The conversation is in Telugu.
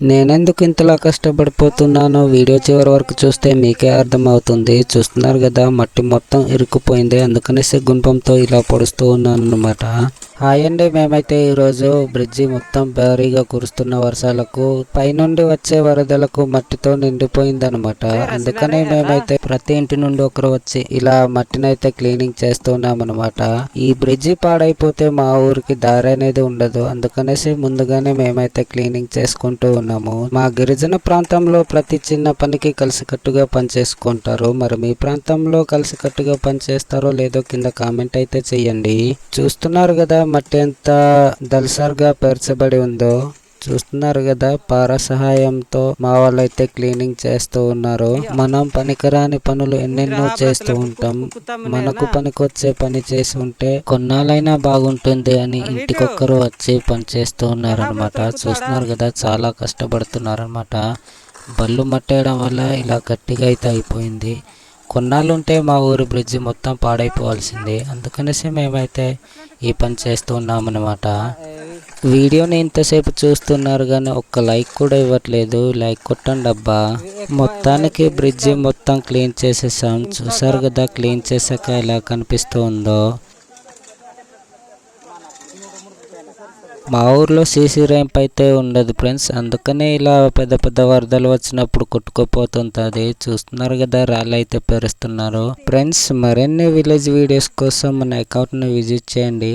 నేనెందుకు ఇంతలా కష్టపడిపోతున్నానో వీడియో చివరి వరకు చూస్తే మీకే అర్థమవుతుంది. చూస్తున్నారు కదా, మట్టి మొత్తం ఇరుక్కుపోయింది. అందుకనేసి గుంపంతో ఇలా పొడుస్తూ ఉన్నాను అనమాట. హాయ్ అండి, మేమైతే ఈరోజు బ్రిడ్జి మొత్తం భారీగా కురుస్తున్న వర్షాలకు పైనుండి వచ్చే వరదలకు మట్టితో నిండిపోయిందనమాట. అందుకనే మేమైతే ప్రతి ఇంటి నుండి ఒకరు వచ్చి ఇలా మట్టినైతే క్లీనింగ్ చేస్తున్నాం అనమాట. ఈ బ్రిడ్జి పాడైపోతే మా ఊరికి దారి అనేది ఉండదు. అందుకనేసి ముందుగానే మేమైతే క్లీనింగ్ చేసుకుంటూ ఉన్నాము. మా గిరిజన ప్రాంతంలో ప్రతి చిన్న పనికి కలిసికట్టుగా పనిచేసుకుంటారు. మరి మీ ప్రాంతంలో కలిసికట్టుగా పనిచేస్తారో లేదో కింద కామెంట్ అయితే చెయ్యండి. చూస్తున్నారు కదా మట్టి ఎంత దల్సర్గా పేర్చబడి ఉందో. చూస్తున్నారు కదా, పార సహాయంతో మా వాళ్ళైతే క్లీనింగ్ చేస్తూ ఉన్నారు. మనం పనికిరాని పనులు ఎన్నెన్నో చేస్తూ ఉంటాం. మనకు పనికొచ్చే పని చేసి ఉంటే కొన్నాళ్ళైనా బాగుంటుంది అని ఇంటికొక్కరు వచ్చి పని చేస్తూ ఉన్నారనమాట. చూస్తున్నారు కదా, చాలా కష్టపడుతున్నారు అనమాట. బళ్ళు మట్టేయడం వల్ల ఇలా గట్టిగా అయితే అయిపోయింది. కొన్నాళ్ళుంటే మా ఊరి బ్రిడ్జి మొత్తం పాడైపోవాల్సింది. అందుకనేసి మేమైతే ఈ పని చేస్తూ ఉన్నామన్నమాట. వీడియోని ఇంతసేపు చూస్తున్నారు కానీ ఒక్క లైక్ కూడా ఇవ్వట్లేదు. లైక్ కొట్టండి అబ్బా. మొత్తానికి బ్రిడ్జి మొత్తం క్లీన్ చేసేసాం. చూసారు కదా, క్లీన్ చేసాక ఎలా కనిపిస్తూ ఉందో. మా ఊర్లో సీసీ ర్యాంప్ అయితే ఉండదు ఫ్రెండ్స్. అందుకనే ఇలా పెద్ద పెద్ద వరదలు వచ్చినప్పుడు కొట్టుకుపోతుంటుంది. చూస్తున్నారు కదా, రాళ్ళు అయితే పేరుస్తున్నారు. ఫ్రెండ్స్, మరిన్ని విలేజ్ వీడియోస్ కోసం మన అకౌంట్ని విజిట్ చేయండి.